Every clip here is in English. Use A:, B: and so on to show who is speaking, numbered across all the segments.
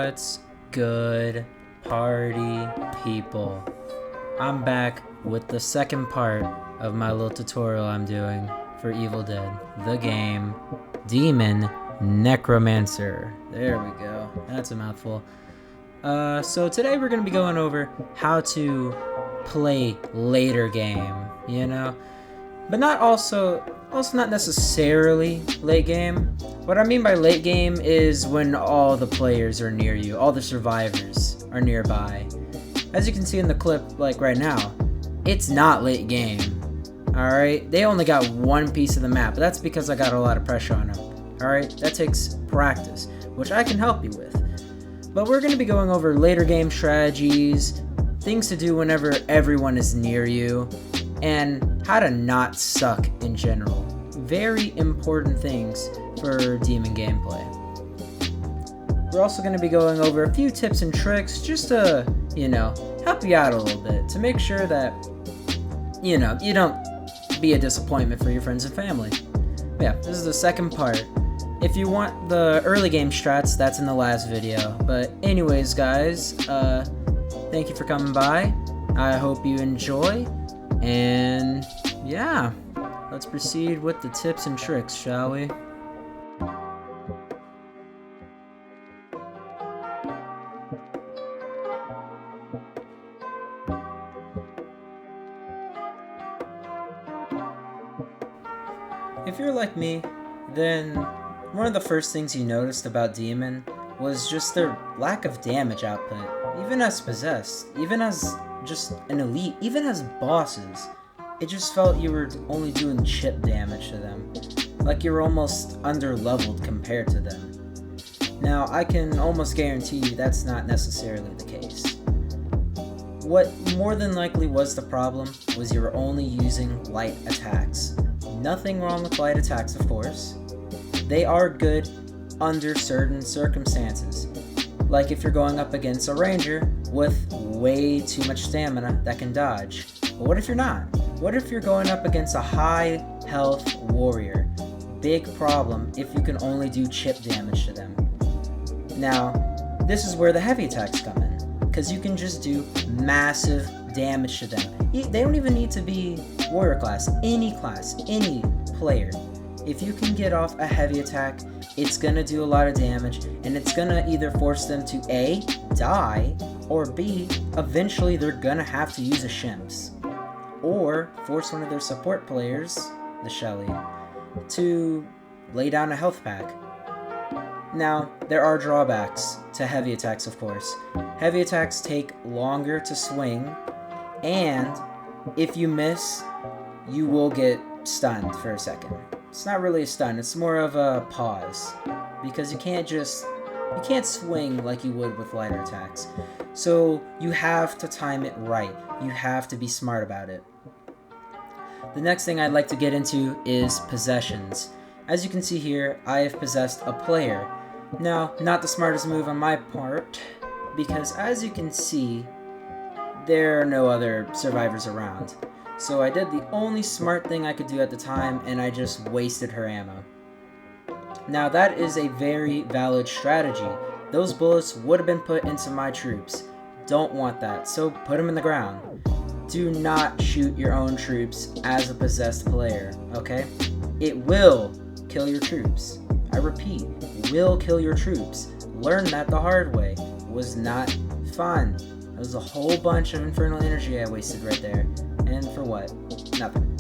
A: What's good, party people? I'm back with the second part of my little tutorial I'm doing for Evil Dead, the game, Demon Necromancer. There we go. That's a mouthful. So today we're going to be going over how to play later game, but not also not necessarily late game. What I mean by late game is when all the players are near you, all the survivors are nearby. As you can see in the clip, like right now, it's not late game. Alright, they only got one piece of the map, but that's because I got a lot of pressure on them. Alright, that takes practice, which I can help you with. But we're going to be going over later game strategies, things to do whenever everyone is near you, and how to not suck in general. Very important things for demon gameplay. We're also going to be going over a few tips and tricks just to, help you out a little bit, to make sure that, you don't be a disappointment for your friends and family. Yeah, this is the second part. If you want the early game strats, that's in the last video. But anyways, guys, thank you for coming by. I hope you enjoy. And yeah, let's proceed with the tips and tricks, shall we? If you're like me, then one of the first things you noticed about Demon was just their lack of damage output, even as possessed, even as just an elite, even as bosses. It just felt you were only doing chip damage to them, like you were almost under-leveled compared to them. Now, I can almost guarantee you that's not necessarily the case. What more than likely was the problem was you were only using light attacks. Nothing wrong with light attacks, of course. They are good under certain circumstances. Like if you're going up against a ranger with way too much stamina that can dodge. But what if you're not? What if you're going up against a high health warrior? Big problem if you can only do chip damage to them. Now, this is where the heavy attacks come in, because you can just do massive damage to them. They don't even need to be warrior class, any player. If you can get off a heavy attack, it's gonna do a lot of damage, and it's gonna either force them to A, die, or B, eventually they're gonna have to use a Shimps. Or force one of their support players, the Shelly, to lay down a health pack. Now, there are drawbacks to heavy attacks, of course. Heavy attacks take longer to swing, and if you miss, you will get stunned for a second. It's not really a stun, it's more of a pause, because you can't swing like you would with lighter attacks. So you have to time it right. You have to be smart about it. The next thing I'd like to get into is possessions. As you can see here, I have possessed a player. Now, not the smartest move on my part, because as you can see, there are no other survivors around. So I did the only smart thing I could do at the time, and I just wasted her ammo. Now that is a very valid strategy. Those bullets would have been put into my troops. Don't want that, so put them in the ground. Do not shoot your own troops as a possessed player, okay? It will kill your troops. I repeat, will kill your troops. Learn that the hard way. Was not fun. It was a whole bunch of infernal energy I wasted right there. And for what? Nothing.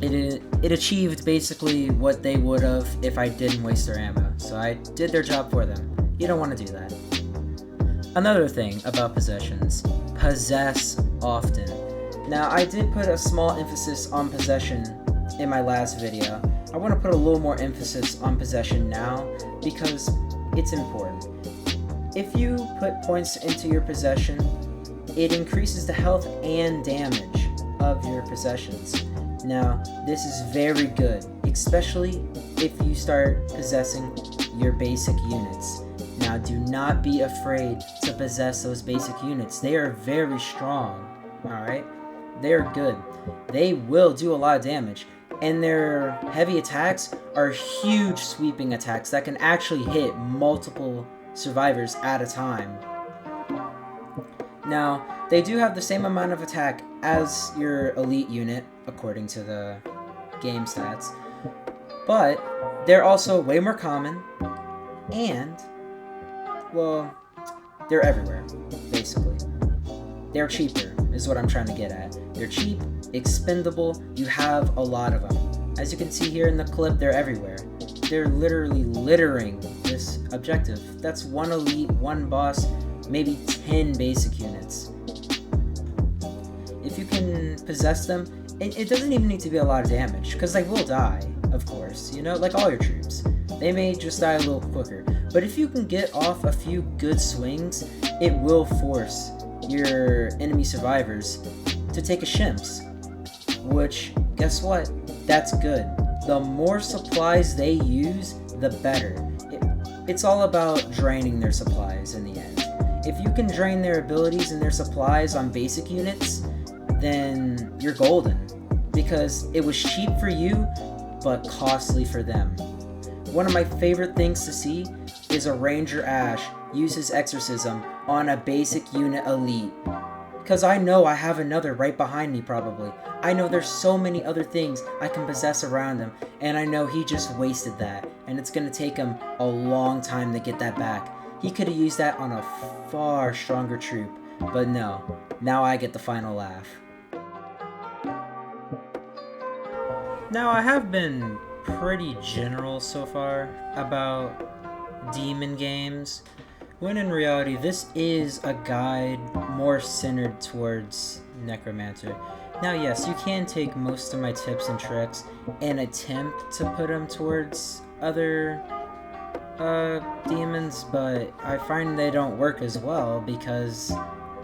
A: It achieved basically what they would have if I didn't waste their ammo. So I did their job for them. You don't want to do that. Another thing about possessions. Possess often. Now, I did put a small emphasis on possession in my last video. I want to put a little more emphasis on possession now because it's important. If you put points into your possession, it increases the health and damage of your possessions. Now, this is very good, especially if you start possessing your basic units. Now, do not be afraid to possess those basic units. They are very strong, alright? They're good. They will do a lot of damage. And their heavy attacks are huge sweeping attacks that can actually hit multiple survivors at a time. Now, they do have the same amount of attack as your elite unit, according to the game stats, but they're also way more common, and, well, they're everywhere, basically. They're cheaper, is what I'm trying to get at. They're cheap, expendable, you have a lot of them. As you can see here in the clip, they're everywhere. They're literally littering this objective. That's one elite, one boss, maybe 10 basic units. If you can possess them, it doesn't even need to be a lot of damage, because they will die, of course, you know, like all your troops. They may just die a little quicker, but if you can get off a few good swings, it will force your enemy survivors to take a shimps, which, guess what? That's good. The more supplies they use, the better. It's all about draining their supplies in the end. If you can drain their abilities and their supplies on basic units, then you're golden, because it was cheap for you, but costly for them. One of my favorite things to see is a Ranger Ash use his exorcism on a basic unit elite. Because I know I have another right behind me probably. I know there's so many other things I can possess around him, and I know he just wasted that, and it's going to take him a long time to get that back. He could have used that on a far stronger troop, but no, now I get the final laugh. Now, I have been pretty general so far about demon games, when in reality this is a guide more centered towards necromancer. Now yes, you can take most of my tips and tricks and attempt to put them towards other demons, but I find they don't work as well because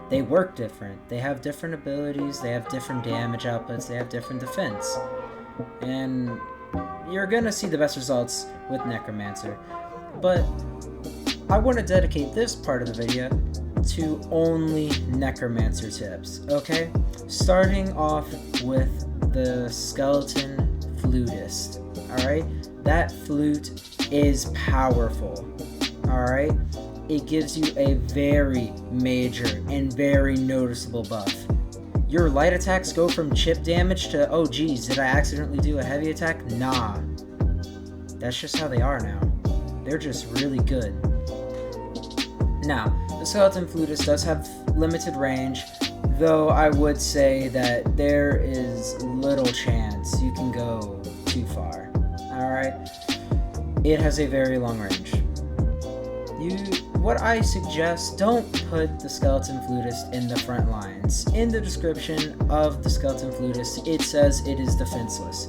A: they work different. They have different abilities, they have different damage outputs, they have different defense. And you're gonna see the best results with necromancer. But I want to dedicate this part of the video to only necromancer tips, okay? Starting off with the skeleton flutist, alright? That flute is powerful, alright? It gives you a very major and very noticeable buff. Your light attacks go from chip damage to, oh geez, did I accidentally do a heavy attack? Nah. That's just how they are now. They're just really good. Now, the skeleton flutist does have limited range, though I would say that there is little chance you can go too far. Alright? It has a very long range. What I suggest, don't put the skeleton flutist in the front lines. In the description of the skeleton flutist, it says it is defenseless.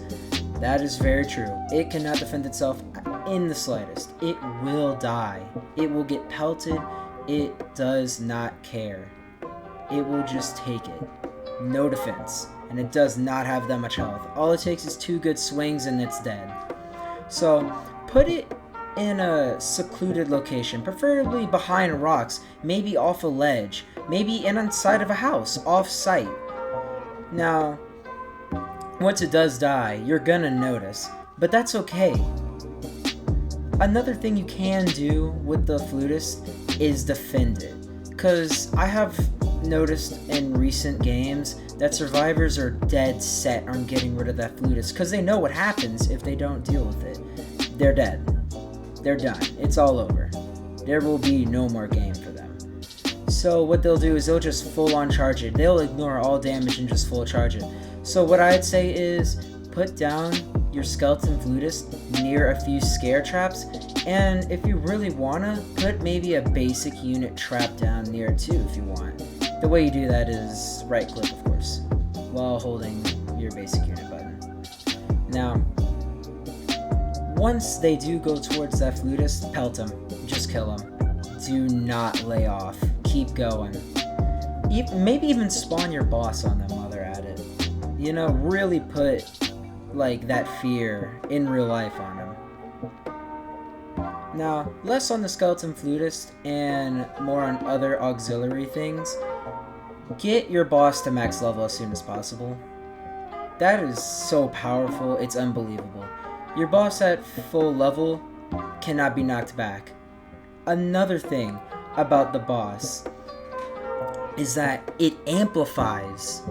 A: That is very true. It cannot defend itself in the slightest. It will die. It will get pelted. It does not care. It will just take it. No defense. And it does not have that much health. All it takes is 2 good swings and it's dead. So, put it in a secluded location, preferably behind rocks, maybe off a ledge, maybe inside of a house, off-site. Now, once it does die, you're gonna notice, but that's okay. Another thing you can do with the flutist is defend it, because I have noticed in recent games that survivors are dead set on getting rid of that flutist, because they know what happens if they don't deal with it. They're dead. They're done. It's all over. There will be no more game for them. So what they'll do is they'll just full on charge it. They'll ignore all damage and just full charge it. So what I'd say is put down your skeleton flutist near a few scare traps, and if you really wanna, put maybe a basic unit trap down near it too if you want. The way you do that is right click, of course, while holding your basic unit button. Now, once they do go towards that flutist, pelt them. Just kill them. Do not lay off. Keep going. Maybe even spawn your boss on them while they're at it. You know, really put, like, that fear in real life on them. Now, less on the skeleton flutist and more on other auxiliary things. Get your boss to max level as soon as possible. That is so powerful, it's unbelievable. Your boss at full level cannot be knocked back. Another thing about the boss is that it amplifies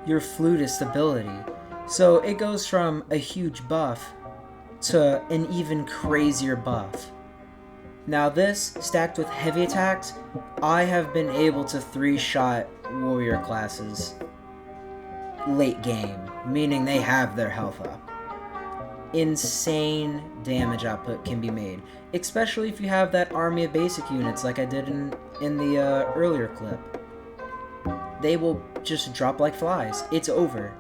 A: your flutist ability. So it goes from a huge buff to an even crazier buff. Now this, stacked with heavy attacks, I have been able to 3-shot warrior classes late game, meaning they have their health up. Insane damage output can be made, especially if you have that army of basic units like I did in the earlier clip. They will just drop like flies. It's over,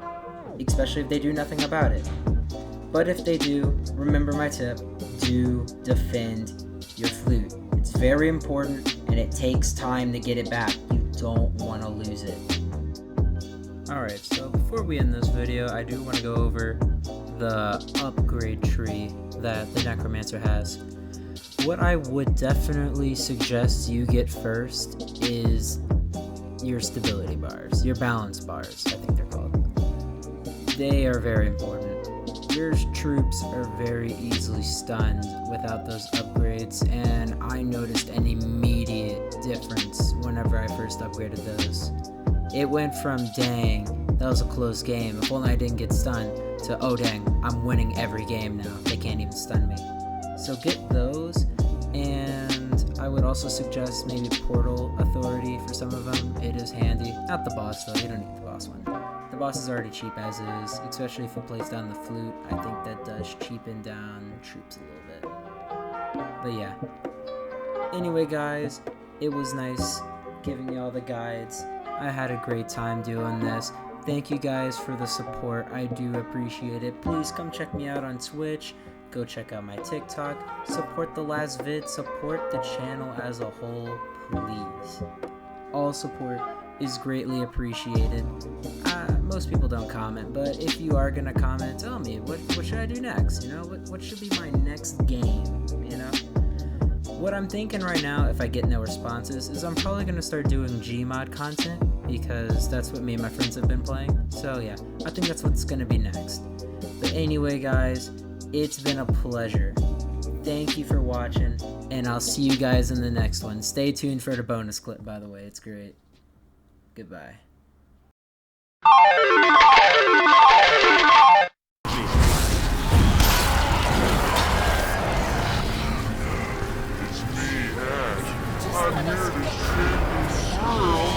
A: especially if they do nothing about it. But if they do, remember my tip, do defend your flute. It's very important and it takes time to get it back. You don't want to lose it. Alright, so before we end this video, I do want to go over the upgrade tree that the necromancer has. What I would definitely suggest you get first is your stability bars, your balance bars, I think they're called. They are very important. Your troops are very easily stunned without those upgrades, and I noticed an immediate difference whenever I first upgraded those. It went from, dang, that was a close game, if only I didn't get stunned, to, oh dang, I'm winning every game now, they can't even stun me. So get those, and I would also suggest maybe Portal Authority for some of them. It is handy. Not the boss though, you don't need the boss one. The boss is already cheap as is, especially if it plays down the flute. I think that does cheapen down troops a little bit. But yeah. Anyway guys, it was nice giving you all the guides. I had a great time doing this. Thank you guys for the support. I do appreciate it. Please come check me out on Twitch. Go check out my TikTok. Support the last vid. Support the channel as a whole, please. All support is greatly appreciated. Most people don't comment, but if you are gonna comment, tell me what should I do next? You know, what should be my next game? You know, what I'm thinking right now, if I get no responses, is I'm probably gonna start doing Gmod content because that's what me and my friends have been playing. So yeah, I think that's what's gonna be next. But anyway, guys, it's been a pleasure. Thank you for watching, and I'll see you guys in the next one. Stay tuned for the bonus clip, by the way. It's great. Goodbye.
B: It's me, Ash. I'm here to save the world.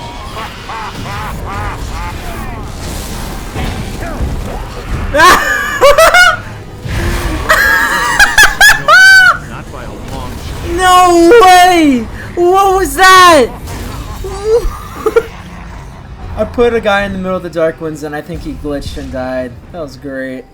B: Not by a long shot.
A: No way! What was that? I put a guy in the middle of the dark ones and I think he glitched and died. That was great.